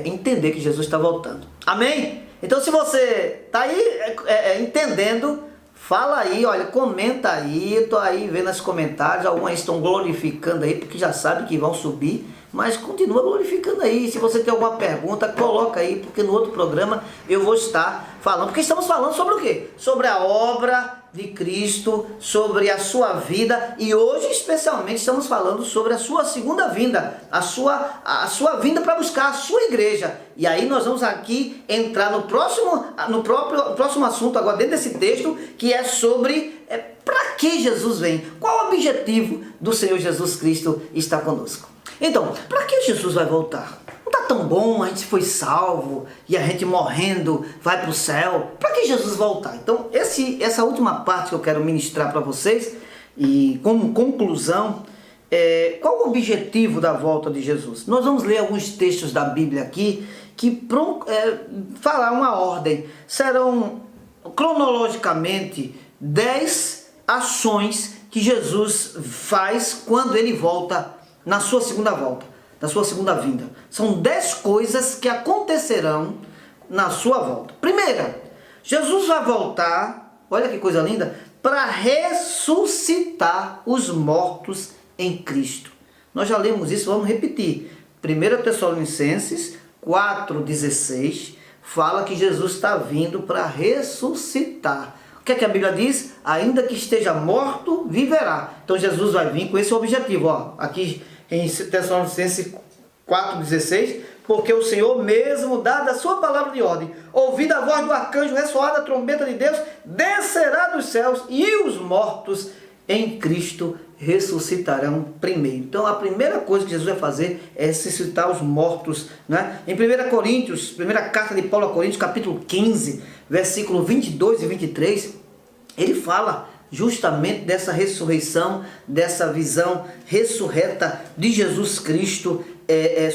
entender que Jesus está voltando. Amém? Então, se você está aí entendendo, fala aí, olha, comenta aí, eu estou aí vendo os comentários, alguns estão glorificando aí, porque já sabe que vão subir, mas continua glorificando aí. Se você tem alguma pergunta, coloca aí, porque no outro programa eu vou estar falando, porque estamos falando sobre o quê? Sobre a obra de Cristo, sobre a sua vida, e hoje especialmente estamos falando sobre a sua segunda vinda, a sua vinda para buscar a sua igreja. E aí nós vamos aqui entrar no próximo assunto agora dentro desse texto, que é sobre para que Jesus vem, qual o objetivo do Senhor Jesus Cristo estar conosco. Então, para que Jesus vai voltar? Não está tão bom, a gente foi salvo e a gente morrendo vai para o céu. Para que Jesus voltar? Então, essa última parte que eu quero ministrar para vocês, e como conclusão, qual o objetivo da volta de Jesus? Nós vamos ler alguns textos da Bíblia aqui que falar uma ordem. Serão cronologicamente 10 ações que Jesus faz quando ele volta na sua segunda volta, na sua segunda vinda. São 10 coisas que acontecerão na sua volta. Primeira, Jesus vai voltar, olha que coisa linda, para ressuscitar os mortos em Cristo. Nós já lemos isso, vamos repetir. 1 Tessalonicenses 4,16 fala que Jesus está vindo para ressuscitar. O que é que a Bíblia diz? Ainda que esteja morto, viverá. Então Jesus vai vir com esse objetivo. Aqui em Tessalonicenses 4,16, porque o Senhor mesmo, dada a sua palavra de ordem, ouvida a voz do arcanjo, ressoada a trombeta de Deus, descerá dos céus e os mortos em Cristo ressuscitarão primeiro. Então a primeira coisa que Jesus vai fazer é ressuscitar os mortos, né? Em 1 Coríntios, primeira carta de Paulo a Coríntios, capítulo 15, versículo 22 e 23, ele fala justamente dessa ressurreição, dessa visão ressurreta de Jesus Cristo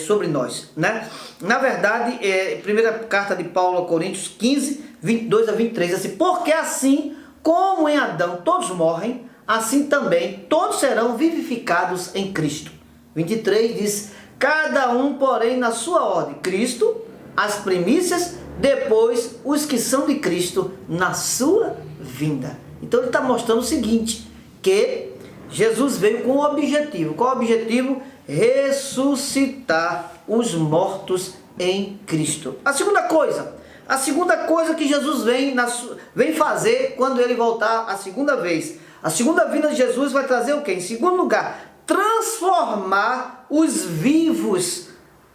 sobre nós, né? Na verdade, primeira carta de Paulo a Coríntios 15, 22 a 23, assim, porque assim como em Adão todos morrem, assim também todos serão vivificados em Cristo. 23 diz, cada um, porém, na sua ordem, Cristo, as primícias, depois os que são de Cristo na sua vinda. Então ele está mostrando o seguinte, que Jesus veio com um objetivo. Qual o objetivo? Ressuscitar os mortos em Cristo. A segunda coisa que Jesus vem fazer quando ele voltar a segunda vez. A segunda vinda de Jesus vai trazer o quê? Em segundo lugar, transformar os vivos,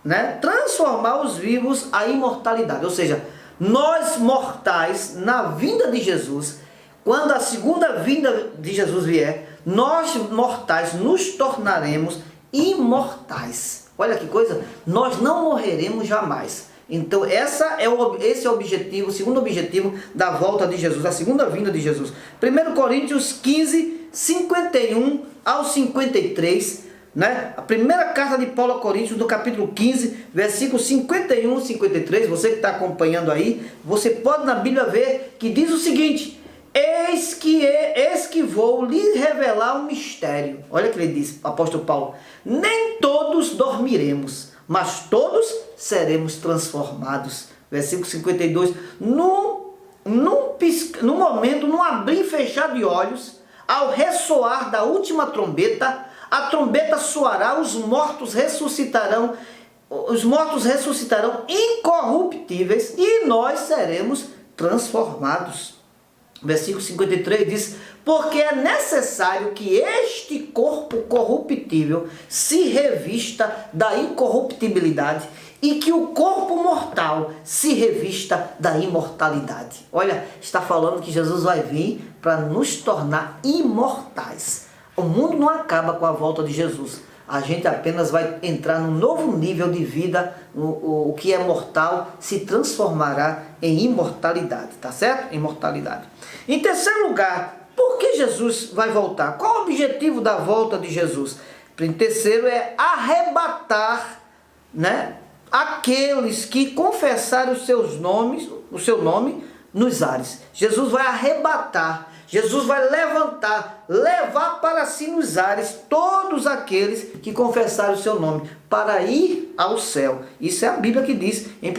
né? Transformar os vivos à imortalidade. Ou seja, nós mortais, na vinda de Jesus, quando a segunda vinda de Jesus vier, nós mortais nos tornaremos imortais. Olha que coisa, nós não morreremos jamais. Então esse é o objetivo, o segundo objetivo da volta de Jesus, a segunda vinda de Jesus. 1 Coríntios 15, 51 ao 53, né? A primeira carta de Paulo a Coríntios, no capítulo 15, versículos 51 e 53, você que está acompanhando aí, você pode na Bíblia ver que diz o seguinte: eis que vou lhe revelar um mistério. Olha o que ele diz, apóstolo Paulo: nem todos dormiremos, mas todos seremos transformados. Versículo 52, num momento, num abrir e fechar de olhos, ao ressoar da última trombeta, a trombeta soará, os mortos ressuscitarão incorruptíveis e nós seremos transformados. Versículo 53 diz: porque é necessário que este corpo corruptível se revista da incorruptibilidade e que o corpo mortal se revista da imortalidade. Olha, está falando que Jesus vai vir para nos tornar imortais. O mundo não acaba com a volta de Jesus. A gente apenas vai entrar num novo nível de vida. O que é mortal se transformará em imortalidade, tá certo? Imortalidade. Em terceiro lugar, por que Jesus vai voltar? Qual o objetivo da volta de Jesus? Em terceiro é arrebatar, né, aqueles que confessarem o seu nome nos ares. Jesus vai arrebatar. Jesus vai levar para si nos ares todos aqueles que confessarem o seu nome, para ir ao céu. Isso é a Bíblia que diz em 1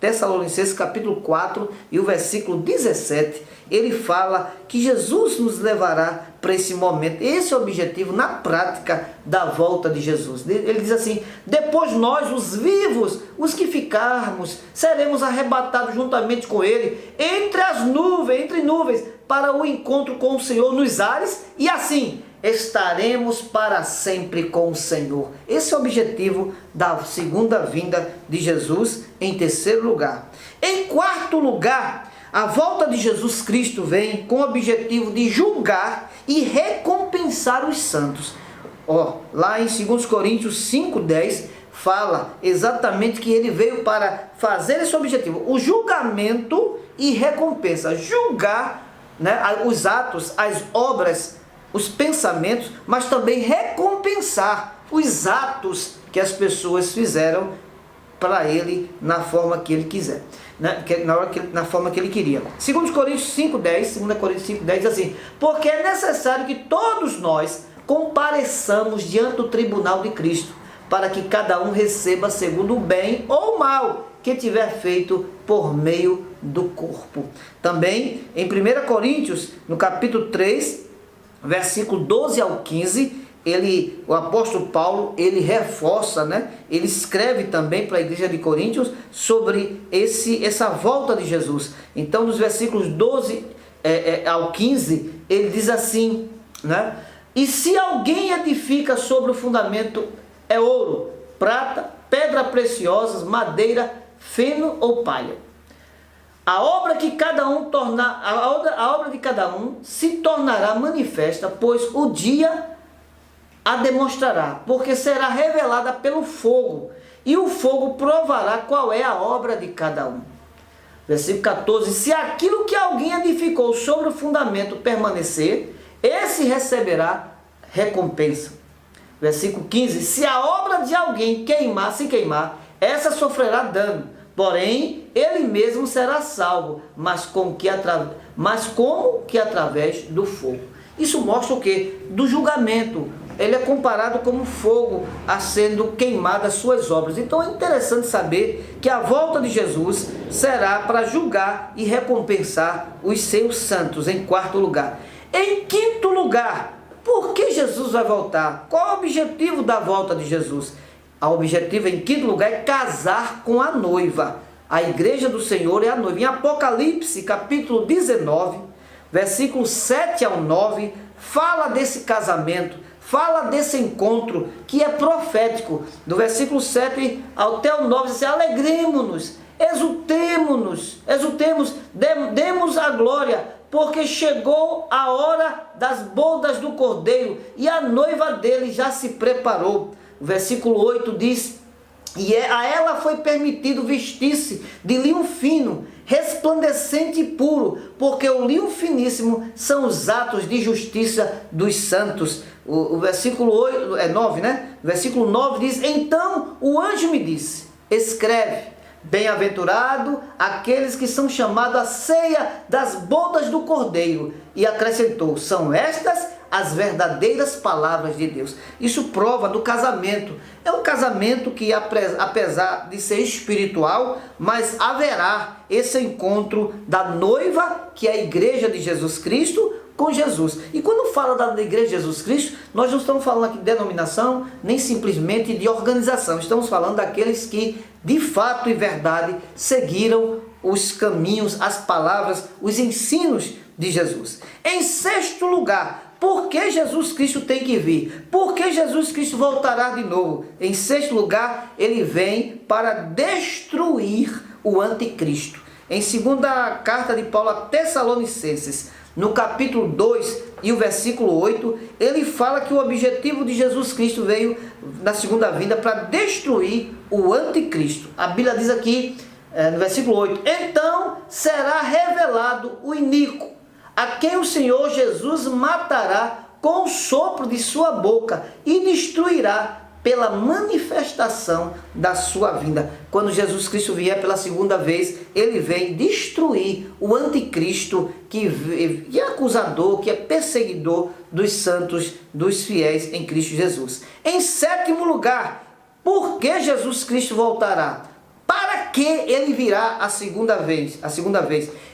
Tessalonicenses capítulo 4 e o versículo 17. Ele fala que Jesus nos levará para esse momento. Esse é o objetivo na prática da volta de Jesus. Ele diz assim: depois nós, os vivos, os que ficarmos, seremos arrebatados juntamente com ele entre nuvens, para o encontro com o Senhor nos ares, e assim estaremos para sempre com o Senhor. Esse é o objetivo da segunda vinda de Jesus. Em terceiro lugar. Em quarto lugar, a volta de Jesus Cristo vem com o objetivo de julgar e recompensar os santos. Lá em 2 Coríntios 5:10 fala exatamente que ele veio para fazer esse objetivo, o julgamento e recompensa. Julgar, né, os atos, as obras, os pensamentos, mas também recompensar os atos que as pessoas fizeram para ele na forma que ele quiser, né? Na forma que ele queria. 2 Coríntios 5:10 diz assim: porque é necessário que todos nós compareçamos diante do tribunal de Cristo, para que cada um receba segundo o bem ou o mal que tiver feito por meio do corpo. Também em 1 Coríntios, no capítulo 3, versículo 12 ao 15, o apóstolo Paulo, ele reforça, né? Ele escreve também para a igreja de Coríntios sobre essa volta de Jesus. Então, nos versículos 12 ao 15, ele diz assim, né? E se alguém edifica sobre o fundamento é ouro, prata, pedra preciosa, madeira, feno ou palha, a obra de cada um se tornará manifesta, pois o dia a demonstrará, porque será revelada pelo fogo, e o fogo provará qual é a obra de cada um. Versículo 14: se aquilo que alguém edificou sobre o fundamento permanecer, esse receberá recompensa. Versículo 15: se a obra de alguém se queimar, essa sofrerá dano, porém ele mesmo será salvo, mas como que através do fogo. Isso mostra o quê? Do julgamento. Ele é comparado como fogo a sendo queimadas suas obras. Então é interessante saber que a volta de Jesus será para julgar e recompensar os seus santos, em quarto lugar. Em quinto lugar, por que Jesus vai voltar? Qual é o objetivo da volta de Jesus? O objetivo, em quinto lugar, é casar com a noiva. A igreja do Senhor é a noiva. Em Apocalipse, capítulo 19, versículos 7 ao 9, fala desse casamento, fala desse encontro que é profético. Do versículo 7 até o 9, diz assim: alegremo-nos, exultemos, demos a glória, porque chegou a hora das bodas do Cordeiro e a noiva dele já se preparou. O versículo 8 diz: e a ela foi permitido vestir-se de linho fino, resplandecente e puro, porque o linho finíssimo são os atos de justiça dos santos. O versículo 9, né? O versículo 9 diz: então o anjo me disse, escreve, bem-aventurado aqueles que são chamados à ceia das bodas do Cordeiro. E acrescentou: são estas as verdadeiras palavras de Deus. Isso prova do casamento. É um casamento que, apesar de ser espiritual, mas haverá esse encontro da noiva, que é a igreja de Jesus Cristo, com Jesus. E quando fala da igreja de Jesus Cristo, nós não estamos falando aqui de denominação, nem simplesmente de organização. Estamos falando daqueles que, de fato e verdade, seguiram os caminhos, as palavras, os ensinos de Jesus. Em sexto lugar, por que Jesus Cristo tem que vir? Por que Jesus Cristo voltará de novo? Em sexto lugar, ele vem para destruir o anticristo. Em segunda carta de Paulo a Tessalonicenses, no capítulo 2 e o versículo 8, ele fala que o objetivo de Jesus Cristo veio na segunda vinda para destruir o anticristo. A Bíblia diz aqui, no versículo 8, então será revelado o iníquo, a quem o Senhor Jesus matará com o sopro de sua boca e destruirá pela manifestação da sua vinda. Quando Jesus Cristo vier pela segunda vez, ele vem destruir o anticristo que é acusador, que é perseguidor dos santos, dos fiéis em Cristo Jesus. Em sétimo lugar, por que Jesus Cristo voltará? Para que ele virá a segunda vez?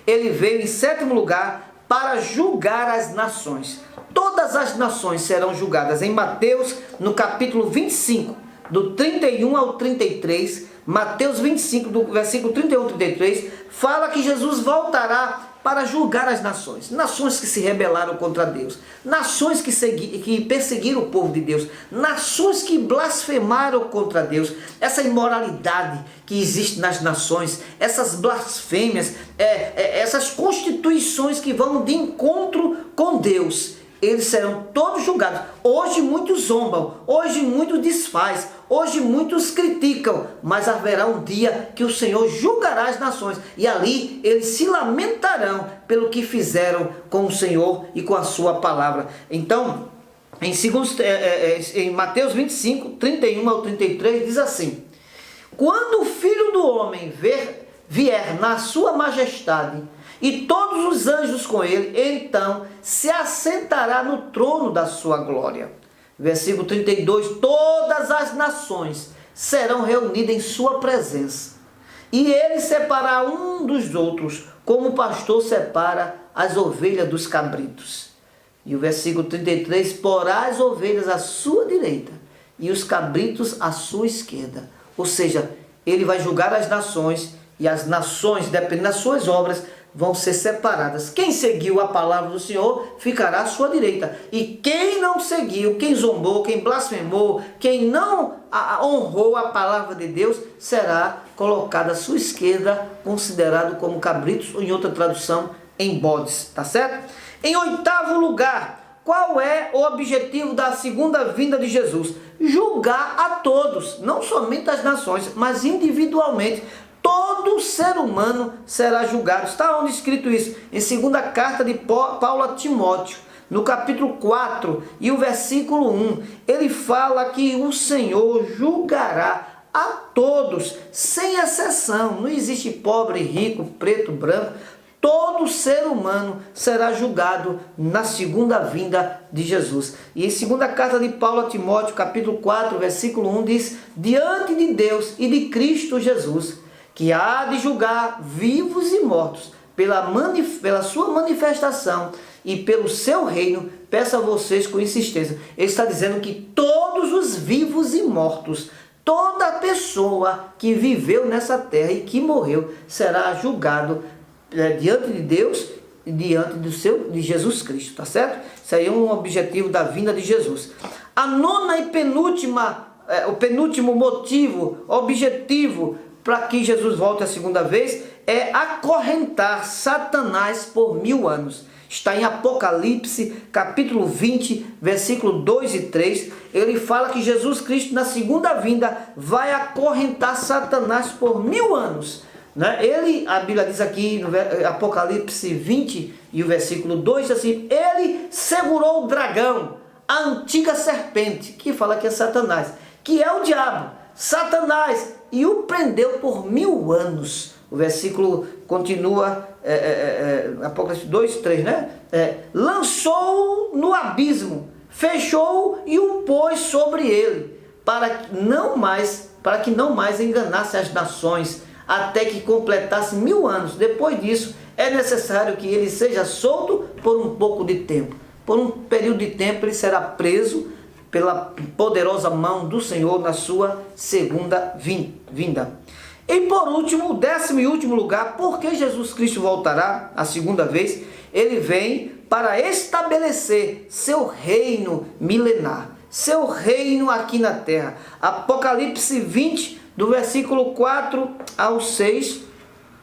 Ele veio em sétimo lugar para julgar as nações. Todas as nações serão julgadas. Em Mateus, no capítulo 25, do 31 ao 33, Mateus 25, do versículo 31 ao 33, fala que Jesus voltará para julgar as nações. Nações que se rebelaram contra Deus, nações que perseguiram o povo de Deus, nações que blasfemaram contra Deus. Essa imoralidade que existe nas nações, essas blasfêmias, essas constituições que vão de encontro com Deus, eles serão todos julgados. Hoje muitos zombam, hoje muitos desfazem, hoje muitos criticam, mas haverá um dia que o Senhor julgará as nações, e ali eles se lamentarão pelo que fizeram com o Senhor e com a sua palavra. Então, em Mateus 25, 31 ao 33, diz assim: quando o Filho do Homem vier na sua majestade, e todos os anjos com ele, então se assentará no trono da sua glória. Versículo 32, todas as nações serão reunidas em sua presença, e ele separará um dos outros, como o pastor separa as ovelhas dos cabritos. E o versículo 33, porá as ovelhas à sua direita, e os cabritos à sua esquerda. Ou seja, ele vai julgar as nações, e as nações, dependendo das suas obras, vão ser separadas. Quem seguiu a palavra do Senhor ficará à sua direita. E quem não seguiu, quem zombou, quem blasfemou, quem não honrou a palavra de Deus, será colocado à sua esquerda, considerado como cabritos, ou em outra tradução, em bodes. Tá certo? Em oitavo lugar, qual é o objetivo da segunda vinda de Jesus? Julgar a todos, não somente as nações, mas individualmente. Todo ser humano será julgado. Está onde escrito isso? Em segunda carta de Paulo a Timóteo, no capítulo 4 e o versículo 1. Ele fala que o Senhor julgará a todos, sem exceção. Não existe pobre, rico, preto, branco. Todo ser humano será julgado na segunda vinda de Jesus. E em segunda carta de Paulo a Timóteo, capítulo 4, versículo 1, diz: diante de Deus e de Cristo Jesus, que há de julgar vivos e mortos, pela sua manifestação e pelo seu reino, peço a vocês com insistência. Ele está dizendo que todos os vivos e mortos, toda pessoa que viveu nessa terra e que morreu, será julgado diante de Deus e diante de Jesus Cristo, tá certo? Isso aí é um objetivo da vinda de Jesus. A nona e o penúltimo motivo, objetivo, para que Jesus volte a segunda vez, é acorrentar Satanás por 1000 anos. Está em Apocalipse, capítulo 20, versículo 2 e 3. Ele fala que Jesus Cristo, na segunda vinda, vai acorrentar Satanás por 1000 anos. Né? A Bíblia diz aqui no Apocalipse 20 e o versículo 2, assim, ele segurou o dragão, a antiga serpente, que fala que é Satanás, que é o diabo, Satanás, e o prendeu por 1000 anos. O versículo continua, Apocalipse 2, 3, né? Lançou no abismo, fechou e o pôs sobre ele, para que não mais enganasse as nações, até que completasse 1000 anos. Depois disso, é necessário que ele seja solto por um pouco de tempo. Por um período de tempo ele será preso pela poderosa mão do Senhor na sua segunda vinda. E por último, o 10º e último lugar, porque Jesus Cristo voltará a segunda vez, ele vem para estabelecer seu reino milenar, seu reino aqui na terra. Apocalipse 20, do versículo 4 ao 6,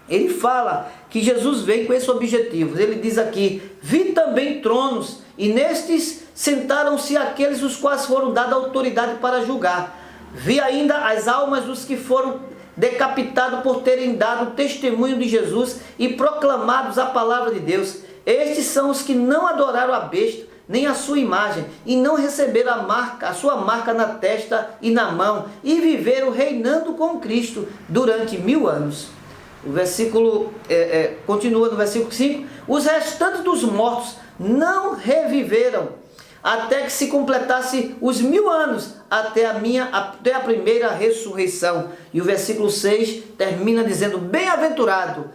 ele fala que Jesus vem com esse objetivo. Ele diz aqui: vi também tronos, e nestes sentaram-se aqueles os quais foram dada autoridade para julgar. Vi ainda as almas dos que foram decapitados por terem dado testemunho de Jesus e proclamados a palavra de Deus. Estes são os que não adoraram a besta, nem a sua imagem, e não receberam a sua marca na testa e na mão, e viveram reinando com Cristo durante 1000 anos. O versículo continua no versículo 5. Os restantes dos mortos não reviveram, até que se completasse os 1000 anos, até a primeira ressurreição. E o versículo 6 termina dizendo: bem-aventurado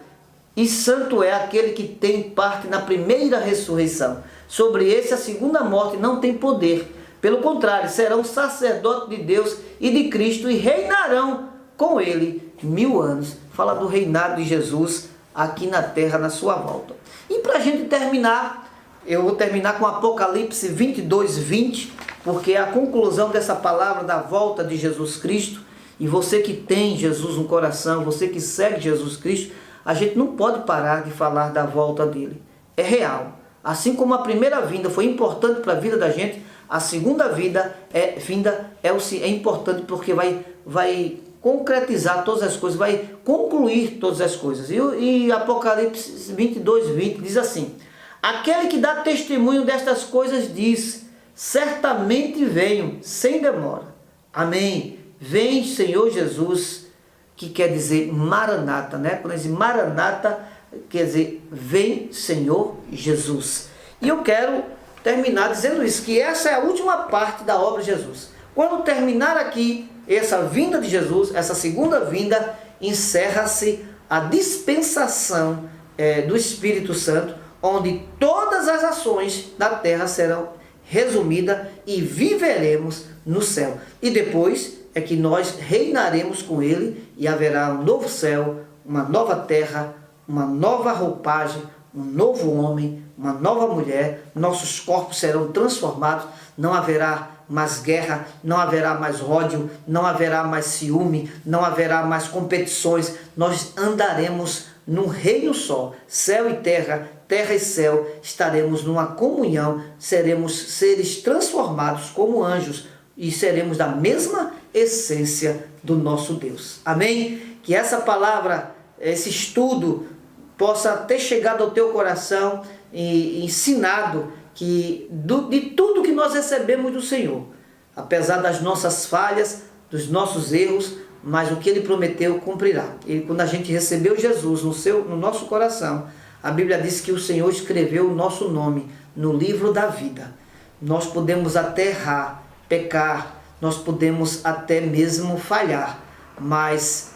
e santo é aquele que tem parte na primeira ressurreição. Sobre esse a segunda morte não tem poder. Pelo contrário, serão sacerdotes de Deus e de Cristo, e reinarão com ele 1000 anos. Fala do reinado de Jesus aqui na terra, na sua volta. E para a gente terminar, eu vou terminar com Apocalipse 22, 20, porque é a conclusão dessa palavra da volta de Jesus Cristo. E você que tem Jesus no coração, você que segue Jesus Cristo, a gente não pode parar de falar da volta dele. É real. Assim como a primeira vinda foi importante para a vida da gente, a segunda vinda é importante, porque vai concretizar todas as coisas, vai concluir todas as coisas. E Apocalipse 22, 20 diz assim: aquele que dá testemunho destas coisas diz: certamente venho, sem demora. Amém. Vem, Senhor Jesus, que quer dizer Maranata, né? Quando diz Maranata, quer dizer vem, Senhor Jesus. E eu quero terminar dizendo isso, que essa é a última parte da obra de Jesus. Quando terminar aqui essa vinda de Jesus, essa segunda vinda, encerra-se a dispensação do Espírito Santo, onde todas as ações da terra serão resumidas e viveremos no céu. E depois é que nós reinaremos com ele, e haverá um novo céu, uma nova terra, uma nova roupagem, um novo homem, uma nova mulher. Nossos corpos serão transformados, não haverá mais guerra, não haverá mais ódio, não haverá mais ciúme, não haverá mais competições. Nós andaremos num reino só, céu e terra, terra e céu, estaremos numa comunhão, seremos seres transformados como anjos e seremos da mesma essência do nosso Deus. Amém? Que essa palavra, esse estudo possa ter chegado ao teu coração e ensinado que de tudo que nós recebemos do Senhor, apesar das nossas falhas, dos nossos erros, mas o que Ele prometeu cumprirá. E quando a gente recebeu Jesus no nosso coração, a Bíblia diz que o Senhor escreveu o nosso nome no livro da vida. Nós podemos até errar, pecar, nós podemos até mesmo falhar, mas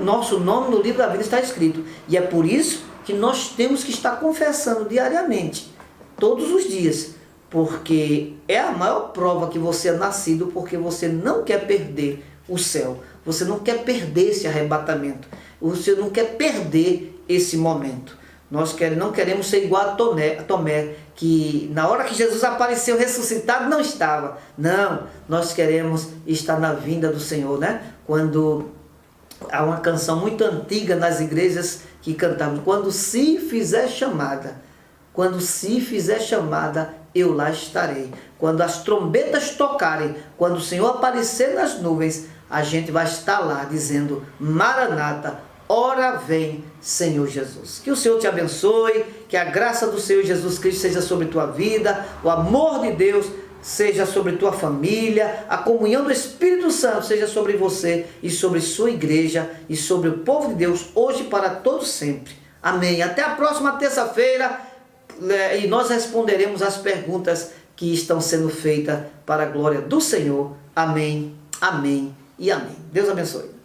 nosso nome no livro da vida está escrito. E é por isso que nós temos que estar confessando diariamente, todos os dias, porque é a maior prova que você é nascido, porque você não quer perder o céu, você não quer perder esse arrebatamento, você não quer perder esse momento. Nós não queremos ser igual a Tomé, que na hora que Jesus apareceu ressuscitado não estava. Não, nós queremos estar na vinda do Senhor, né? Quando Há uma canção muito antiga nas igrejas que cantamos: quando se fizer chamada, quando se fizer chamada, eu lá estarei. Quando as trombetas tocarem, quando o Senhor aparecer nas nuvens, a gente vai estar lá dizendo: Maranata, ora vem, Senhor Jesus. Que o Senhor te abençoe, que a graça do Senhor Jesus Cristo seja sobre tua vida, o amor de Deus seja sobre tua família, a comunhão do Espírito Santo seja sobre você e sobre sua igreja e sobre o povo de Deus, hoje e para todos sempre. Amém. Até a próxima terça-feira e nós responderemos as perguntas que estão sendo feitas para a glória do Senhor. Amém, amém e amém. Deus abençoe.